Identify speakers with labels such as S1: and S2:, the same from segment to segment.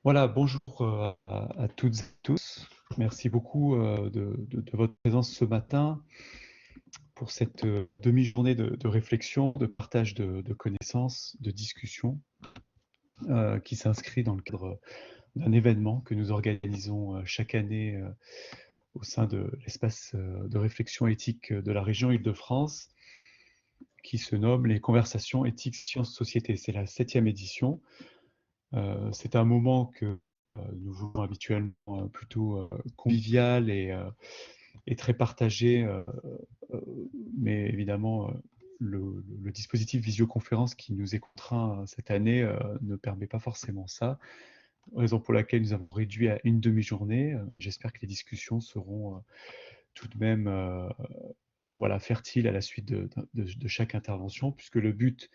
S1: Voilà, bonjour à toutes et tous. Merci beaucoup de votre présence ce matin pour cette demi-journée de réflexion, de partage de connaissances, de discussion qui s'inscrit dans le cadre d'un événement que nous organisons chaque année au sein de l'espace de réflexion éthique de la région Île-de-France qui se nomme les Conversations éthiques sciences société. C'est la 7e édition. C'est un moment que nous voulons habituellement plutôt convivial et très partagé, mais évidemment, le dispositif visioconférence qui nous est contraint cette année ne permet pas forcément ça, raison pour laquelle nous avons réduit à une demi-journée. J'espère que les discussions seront tout de même voilà, fertiles à la suite de chaque intervention, puisque le but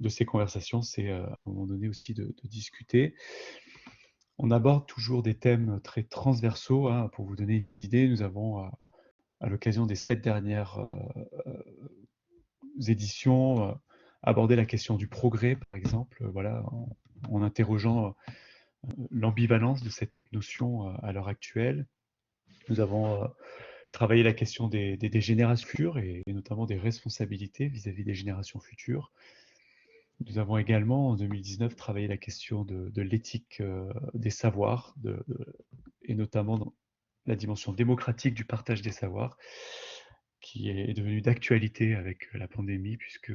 S1: de ces conversations, c'est à un moment donné aussi de discuter. On aborde toujours des thèmes très transversaux, hein. Pour vous donner une idée, nous avons, à l'occasion des 7 dernières éditions, abordé la question du progrès, par exemple, voilà, en interrogeant l'ambivalence de cette notion à l'heure actuelle. Nous avons travaillé la question des générations futures et notamment des responsabilités vis-à-vis des générations futures. Nous avons également, en 2019, travaillé la question de l'éthique des savoirs, et notamment dans la dimension démocratique du partage des savoirs, qui est devenue d'actualité avec la pandémie, puisque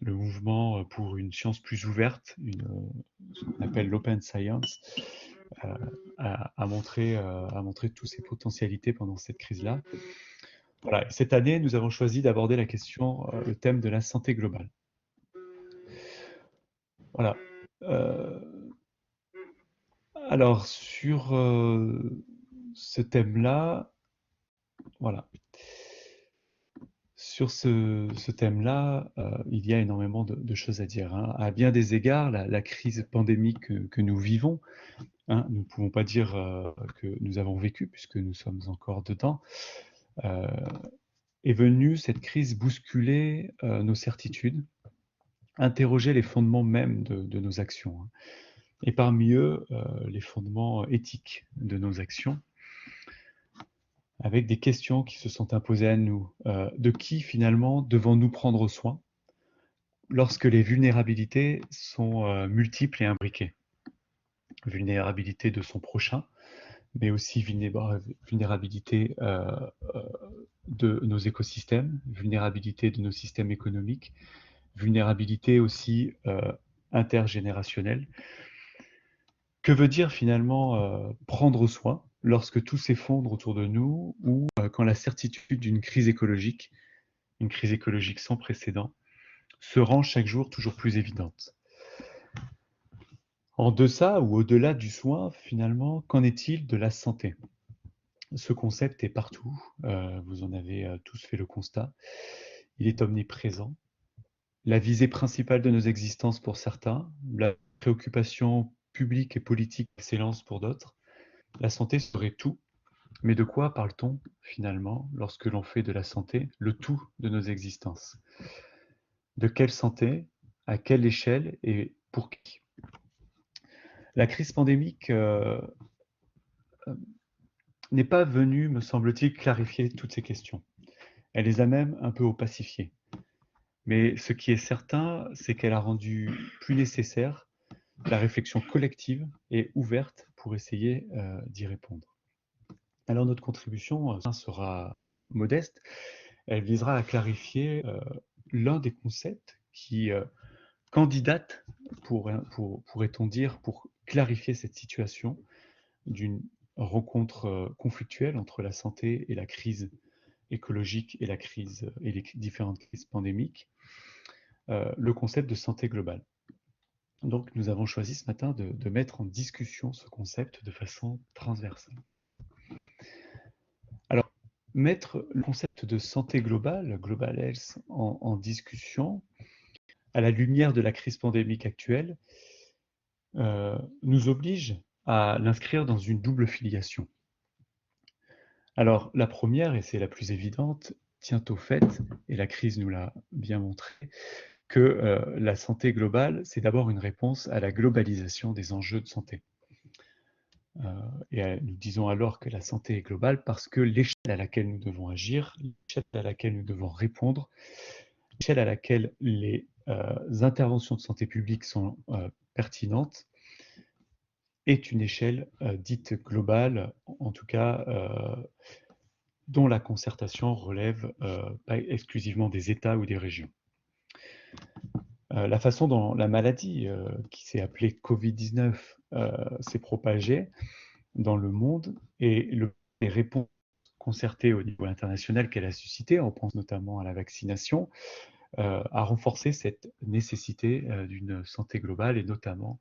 S1: le mouvement pour une science plus ouverte, ce qu'on appelle l'open science, a montré toutes ses potentialités pendant cette crise-là. Voilà. Cette année, nous avons choisi d'aborder la question, le thème de la santé globale. Voilà. Alors, sur ce thème-là, voilà. Sur ce thème-là, il y a énormément de choses à dire, hein. À bien des égards, la crise pandémique que nous vivons, hein, nous ne pouvons pas dire que nous avons vécu, puisque nous sommes encore dedans, euh, est venue, cette crise, bousculer nos certitudes, interroger les fondements même de nos actions, hein. Et parmi eux, les fondements éthiques de nos actions, avec des questions qui se sont imposées à nous. De qui, finalement, devons-nous prendre soin lorsque les vulnérabilités sont multiples et imbriquées? Vulnérabilité de son prochain, mais aussi vulnérabilité de nos écosystèmes, vulnérabilité de nos systèmes économiques, vulnérabilité aussi intergénérationnelle. Que veut dire finalement prendre soin lorsque tout s'effondre autour de nous ou quand la certitude d'une crise écologique, une crise écologique sans précédent, se rend chaque jour toujours plus évidente? En deçà ou au-delà du soin, finalement, qu'en est-il de la santé? Ce concept est partout, vous en avez tous fait le constat. Il est omniprésent. La visée principale de nos existences pour certains, la préoccupation publique et politique d'excellence pour d'autres. La santé serait tout, mais de quoi parle-t-on finalement lorsque l'on fait de la santé le tout de nos existences? De quelle santé? À quelle échelle? Et pour qui? La crise pandémique n'est pas venue, me semble-t-il, clarifier toutes ces questions. Elle les a même un peu opacifiées. Mais ce qui est certain, c'est qu'elle a rendu plus nécessaire la réflexion collective et ouverte pour essayer d'y répondre. Alors notre contribution sera modeste. Elle visera à clarifier l'un des concepts qui candidate, pourrait-on dire, pour clarifier cette situation d'une rencontre conflictuelle entre la santé et la crise écologique et les différentes crises pandémiques, le concept de santé globale. Donc nous avons choisi ce matin de mettre en discussion ce concept de façon transversale. Alors, mettre le concept de santé globale, Global Health, en discussion, à la lumière de la crise pandémique actuelle, nous oblige à l'inscrire dans une double filiation. Alors, la première, et c'est la plus évidente, tient au fait, et la crise nous l'a bien montré, que la santé globale, c'est d'abord une réponse à la globalisation des enjeux de santé. Et nous disons alors que la santé est globale parce que l'échelle à laquelle nous devons agir, l'échelle à laquelle nous devons répondre, l'échelle à laquelle les interventions de santé publique sont pertinentes, est une échelle dite globale, en tout cas dont la concertation relève pas exclusivement des États ou des régions. La façon dont la maladie, qui s'est appelée Covid-19, s'est propagée dans le monde et les réponses concertées au niveau international qu'elle a suscitées, on pense notamment à la vaccination, a renforcé cette nécessité d'une santé globale et notamment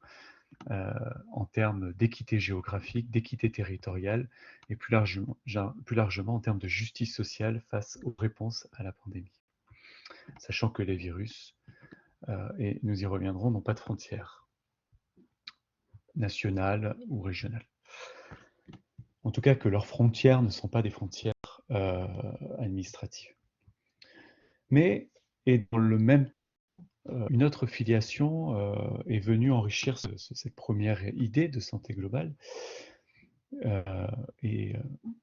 S1: en termes d'équité géographique, d'équité territoriale et plus largement en termes de justice sociale face aux réponses à la pandémie. Sachant que les virus, et nous y reviendrons, n'ont pas de frontières nationales ou régionales. En tout cas, que leurs frontières ne sont pas des frontières administratives. Mais, et dans le même une autre filiation est venue enrichir cette première idée de santé globale.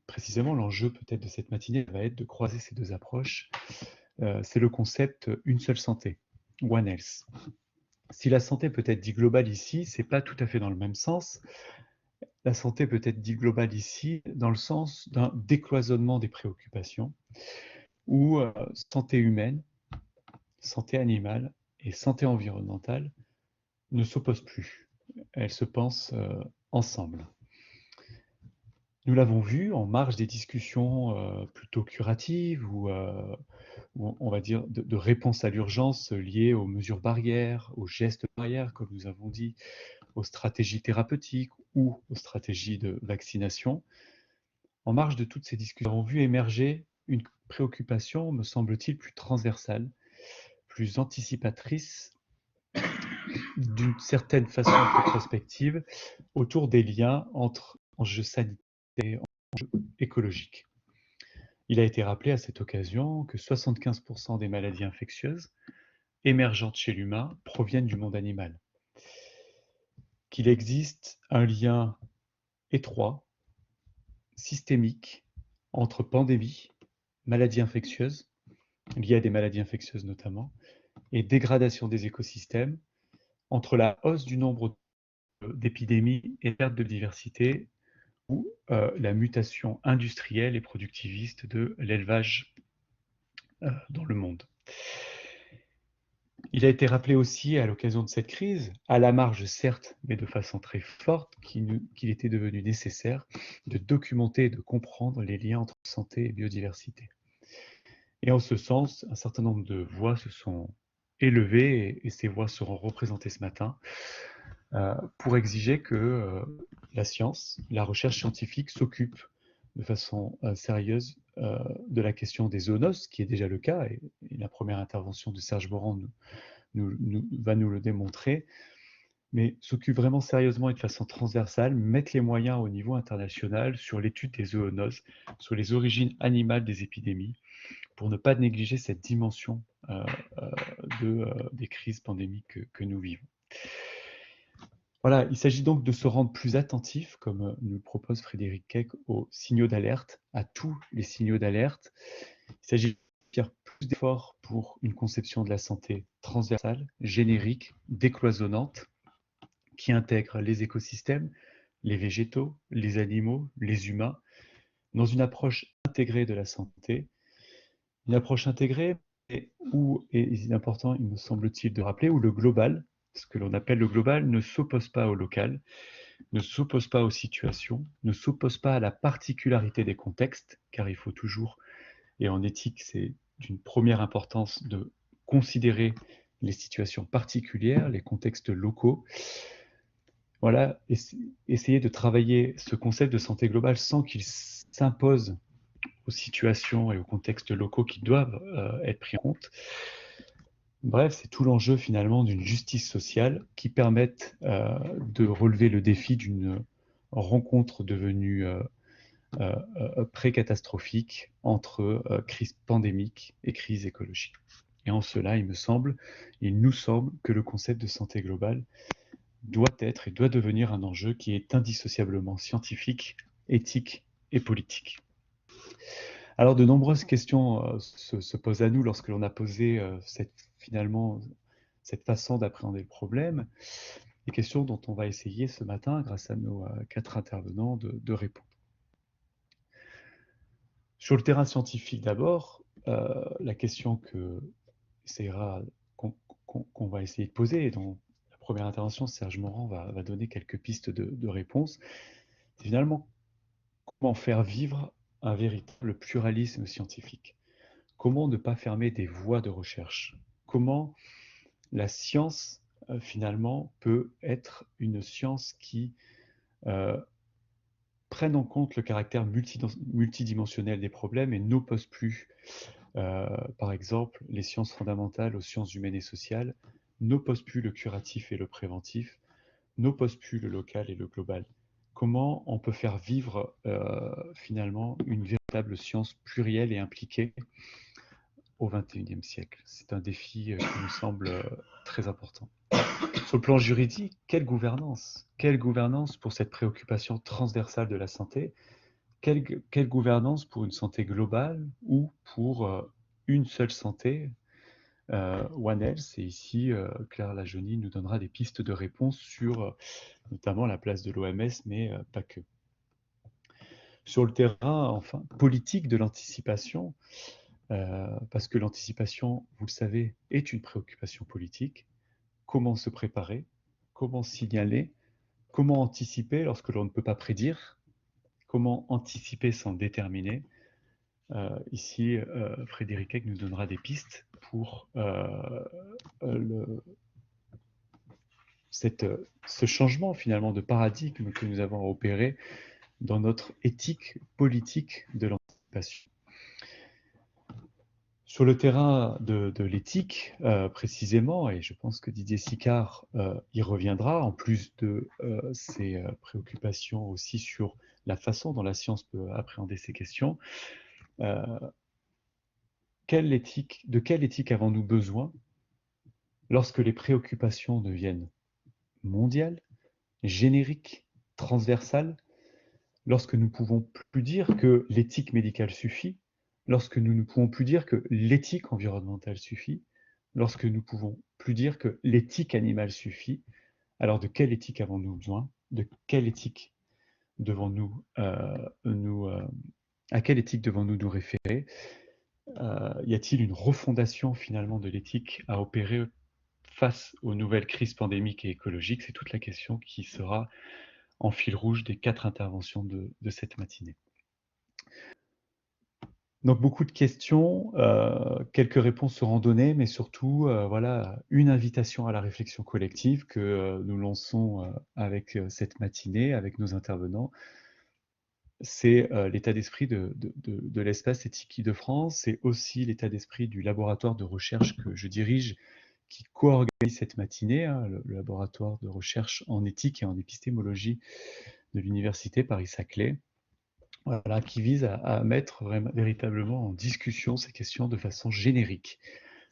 S1: Précisément, l'enjeu peut-être de cette matinée va être de croiser ces deux approches. C'est le concept une seule santé, One Health. Si la santé peut être dit globale ici, c'est pas tout à fait dans le même sens. La santé peut être dit globale ici dans le sens d'un décloisonnement des préoccupations, où santé humaine, santé animale et santé environnementale ne s'opposent plus. Elles se pensent ensemble. Nous l'avons vu en marge des discussions plutôt curatives ou on va dire de réponse à l'urgence liée aux mesures barrières, aux gestes barrières, comme nous avons dit, aux stratégies thérapeutiques ou aux stratégies de vaccination. En marge de toutes ces discussions, nous avons vu émerger une préoccupation, me semble-t-il, plus transversale, plus anticipatrice, d'une certaine façon plus prospective, autour des liens entre enjeux sanitaires et enjeux écologiques. Il a été rappelé à cette occasion que 75% des maladies infectieuses émergentes chez l'humain proviennent du monde animal. Qu'il existe un lien étroit, systémique, entre pandémie, maladies infectieuses, liées à des maladies infectieuses notamment, et dégradation des écosystèmes, entre la hausse du nombre d'épidémies et perte de diversité, ou la mutation industrielle et productiviste de l'élevage dans le monde. Il a été rappelé aussi à l'occasion de cette crise, à la marge certes, mais de façon très forte, qu'il était devenu nécessaire de documenter et de comprendre les liens entre santé et biodiversité. Et en ce sens, un certain nombre de voix se sont élevées, et ces voix seront représentées ce matin, pour exiger que la science, la recherche scientifique s'occupe de façon sérieuse de la question des zoonoses, qui est déjà le cas, et la première intervention de Serge Morand va nous le démontrer, mais s'occupe vraiment sérieusement et de façon transversale, mettre les moyens au niveau international sur l'étude des zoonoses, sur les origines animales des épidémies, pour ne pas négliger cette dimension des crises pandémiques que nous vivons. Voilà, il s'agit donc de se rendre plus attentif, comme nous le propose Frédéric Keck, aux signaux d'alerte, à tous les signaux d'alerte. Il s'agit de faire plus d'efforts pour une conception de la santé transversale, générique, décloisonnante, qui intègre les écosystèmes, les végétaux, les animaux, les humains, dans une approche intégrée de la santé. Une approche intégrée où, et il est important, il me semble-t-il, de rappeler, où le global, ce que l'on appelle le global, ne s'oppose pas au local, ne s'oppose pas aux situations, ne s'oppose pas à la particularité des contextes, car il faut toujours, et en éthique, c'est d'une première importance de considérer les situations particulières, les contextes locaux. Voilà, essayer de travailler ce concept de santé globale sans qu'il s'impose aux situations et aux contextes locaux qui doivent être pris en compte. Bref, c'est tout l'enjeu finalement d'une justice sociale qui permette de relever le défi d'une rencontre devenue pré-catastrophique entre crise pandémique et crise écologique. Et en cela, il nous semble que le concept de santé globale doit être et doit devenir un enjeu qui est indissociablement scientifique, éthique et politique. Alors, de nombreuses questions se posent à nous lorsque l'on a posé finalement cette façon d'appréhender le problème, des questions dont on va essayer ce matin, grâce à nos 4 intervenants, de répondre. Sur le terrain scientifique d'abord, la question qu'on va essayer de poser, et dont la première intervention, Serge Morand va donner quelques pistes de réponse, c'est finalement comment faire vivre un véritable pluralisme scientifique. Comment ne pas fermer des voies de recherche? Comment la science, finalement, peut être une science qui prenne en compte le caractère multidimensionnel des problèmes et n'oppose plus, par exemple, les sciences fondamentales aux sciences humaines et sociales, n'oppose plus le curatif et le préventif, n'oppose plus le local et le global. Comment on peut faire vivre finalement une véritable science plurielle et impliquée au XXIe siècle? C'est un défi qui nous semble très important. Sur le plan juridique, quelle gouvernance? Quelle gouvernance pour cette préoccupation transversale de la santé? Quelle gouvernance pour une santé globale ou pour une seule santé, One Health? Et ici, Claire Lajeunie nous donnera des pistes de réponse sur notamment la place de l'OMS, mais pas que. Sur le terrain, enfin, politique de l'anticipation, parce que l'anticipation, vous le savez, est une préoccupation politique. Comment se préparer? Comment signaler? Comment anticiper lorsque l'on ne peut pas prédire? Comment anticiper sans déterminer? Ici, Frédéric Heck nous donnera des pistes pour ce changement finalement de paradigme que nous avons à opérer dans notre éthique politique de l'anticipation. Sur le terrain de l'éthique, précisément, et je pense que Didier Sicard y reviendra, en plus de ses préoccupations aussi sur la façon dont la science peut appréhender ces questions, de quelle éthique avons-nous besoin lorsque les préoccupations deviennent mondiales, génériques, transversales, lorsque nous ne pouvons plus dire que l'éthique médicale suffit, lorsque nous ne pouvons plus dire que l'éthique environnementale suffit, lorsque nous ne pouvons plus dire que l'éthique animale suffit, alors de quelle éthique avons-nous besoin? De quelle éthique devons-nous à quelle éthique devons-nous nous référer? Y a-t-il une refondation finalement de l'éthique à opérer face aux nouvelles crises pandémiques et écologiques? C'est toute la question qui sera en fil rouge des 4 interventions de cette matinée. Donc beaucoup de questions, quelques réponses seront données, mais surtout, voilà, une invitation à la réflexion collective que nous lançons avec cette matinée, avec nos intervenants. C'est l'état d'esprit de l'espace éthique Île-de-France, c'est aussi l'état d'esprit du laboratoire de recherche que je dirige, qui co-organise cette matinée, hein, le laboratoire de recherche en éthique et en épistémologie de l'université Paris-Saclay. Voilà, qui vise à mettre véritablement en discussion ces questions de façon générique,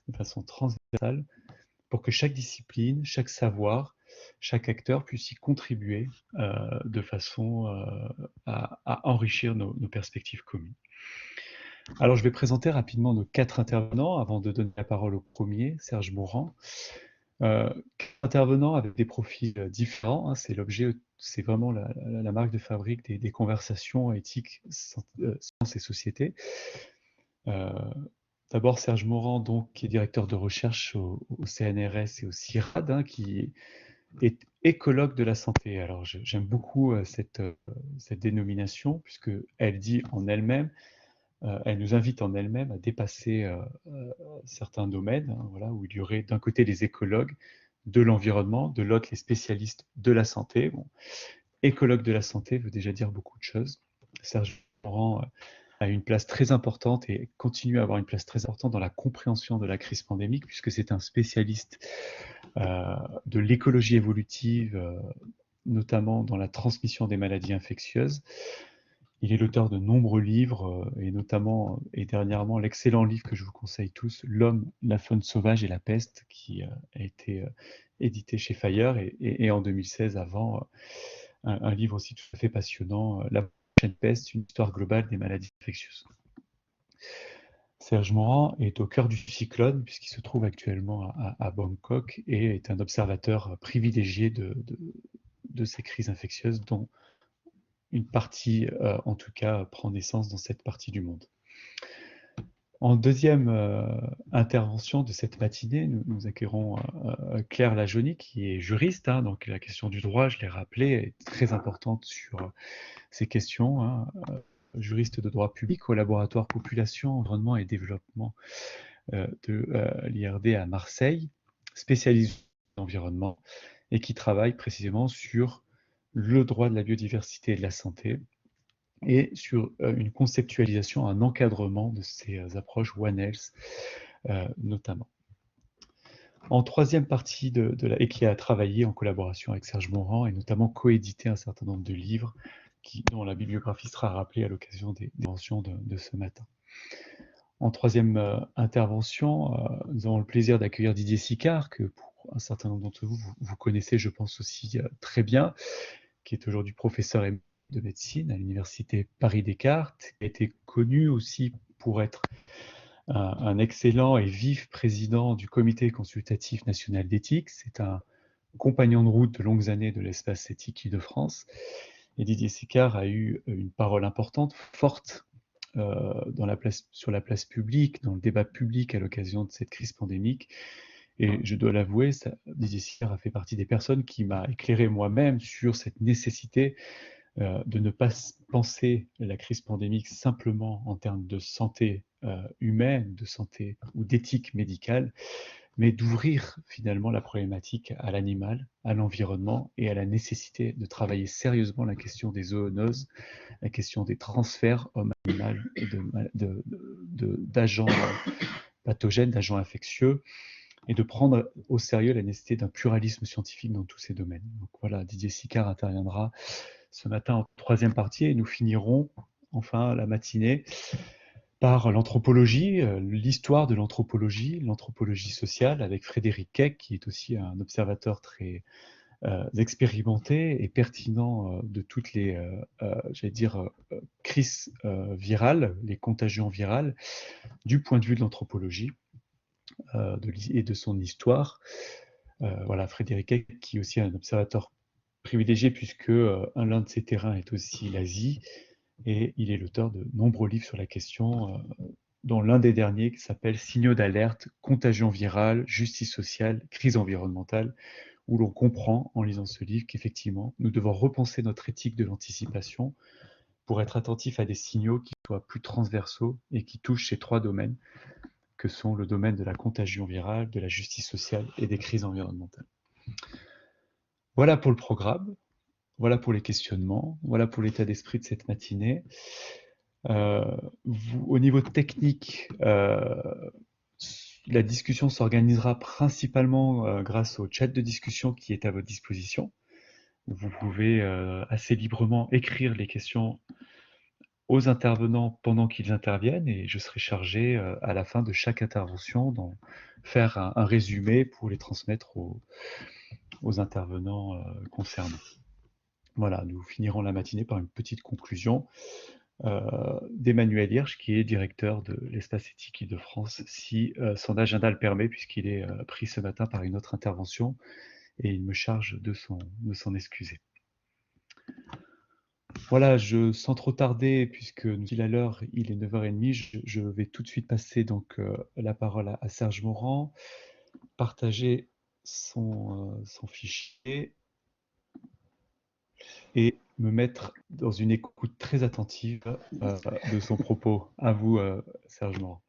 S1: de façon transversale, pour que chaque discipline, chaque savoir, chaque acteur puisse y contribuer de façon à enrichir nos perspectives communes. Alors, je vais présenter rapidement nos 4 intervenants avant de donner la parole au premier, Serge Morand. 4 intervenants avec des profils différents, hein, c'est l'objet, c'est vraiment la marque de fabrique des conversations éthiques, sciences et société. D'abord Serge Morand, donc, qui est directeur de recherche au CNRS et au CIRAD, hein, qui est écologue de la santé. Alors j'aime beaucoup cette dénomination, puisqu'elle dit en elle-même, elle nous invite en elle-même à dépasser certains domaines, hein, voilà, où il y aurait d'un côté les écologues de l'environnement, de l'autre les spécialistes de la santé. Bon, écologue de la santé veut déjà dire beaucoup de choses. Serge Morand a une place très importante et continue à avoir une place très importante dans la compréhension de la crise pandémique, puisque c'est un spécialiste de l'écologie évolutive, notamment dans la transmission des maladies infectieuses. Il est l'auteur de nombreux livres, et notamment et dernièrement l'excellent livre que je vous conseille tous, L'homme, la faune sauvage et la peste, qui a été édité chez Fayard, et en 2016 avant, un livre aussi tout à fait passionnant, La prochaine peste, une histoire globale des maladies infectieuses. Serge Morand est au cœur du cyclone puisqu'il se trouve actuellement à Bangkok et est un observateur privilégié de ces crises infectieuses dont une partie, en tout cas, prend naissance dans cette partie du monde. En deuxième intervention de cette matinée, nous accueillerons Claire Lajonie, qui est juriste, hein, donc la question du droit, je l'ai rappelé, est très importante sur ces questions, hein, juriste de droit public au laboratoire Population, Environnement et Développement de l'IRD à Marseille, spécialisé en environnement, et qui travaille précisément sur le droit de la biodiversité et de la santé, et sur une conceptualisation, un encadrement de ces approches One Health notamment. En troisième partie et qui a travaillé en collaboration avec Serge Morand et notamment coédité un certain nombre de livres dont la bibliographie sera rappelée à l'occasion des mentions de ce matin. En troisième intervention, nous avons le plaisir d'accueillir Didier Sicard, que pour un certain nombre d'entre vous, vous connaissez, je pense aussi très bien, qui est aujourd'hui professeur de médecine à l'université Paris-Descartes, qui a été connu aussi pour être un excellent et vif président du Comité consultatif national d'éthique. C'est un compagnon de route de longues années de l'espace éthique Île-de-France. Et Didier Sicard a eu une parole importante, forte, sur la place publique, dans le débat public à l'occasion de cette crise pandémique. Et je dois l'avouer, Didier Sicard a fait partie des personnes qui m'a éclairé moi-même sur cette nécessité de ne pas penser la crise pandémique simplement en termes de santé humaine, de santé ou d'éthique médicale, mais d'ouvrir finalement la problématique à l'animal, à l'environnement et à la nécessité de travailler sérieusement la question des zoonoses, la question des transferts homme-animal et d'agents pathogènes, d'agents infectieux, et de prendre au sérieux la nécessité d'un pluralisme scientifique dans tous ces domaines. Donc voilà, Didier Sicard interviendra ce matin en troisième partie et nous finirons enfin la matinée par l'anthropologie, l'histoire de l'anthropologie sociale avec Frédéric Keck, qui est aussi un observateur très expérimenté et pertinent de toutes les, j'allais dire, crises virales, les contagions virales, du point de vue de l'anthropologie et de son histoire. Voilà, Frédéric Keck, qui est aussi un observateur privilégié puisque l'un de ses terrains est aussi l'Asie, et il est l'auteur de nombreux livres sur la question, dont l'un des derniers qui s'appelle Signaux d'alerte, contagion virale, justice sociale, crise environnementale, où l'on comprend en lisant ce livre qu'effectivement, nous devons repenser notre éthique de l'anticipation pour être attentif à des signaux qui soient plus transversaux et qui touchent ces trois domaines, que sont le domaine de la contagion virale, de la justice sociale et des crises environnementales. Voilà pour le programme. Voilà pour les questionnements, voilà pour l'état d'esprit de cette matinée. Au niveau technique, la discussion s'organisera principalement grâce au chat de discussion qui est à votre disposition. Vous pouvez assez librement écrire les questions aux intervenants pendant qu'ils interviennent et je serai chargé à la fin de chaque intervention d'en faire un résumé pour les transmettre aux intervenants concernés. Voilà, nous finirons la matinée par une petite conclusion d'Emmanuel Hirsch, qui est directeur de l'Espace éthique Île-de-France, si son agenda le permet, puisqu'il est pris ce matin par une autre intervention, et il me charge de s'en excuser. Voilà, sans trop tarder, puisque nous sommes à l'heure, il est 9h30, je vais tout de suite passer donc la parole à Serge Morand, partager son fichier, et me mettre dans une écoute très attentive de son propos. À vous, Serge Morand.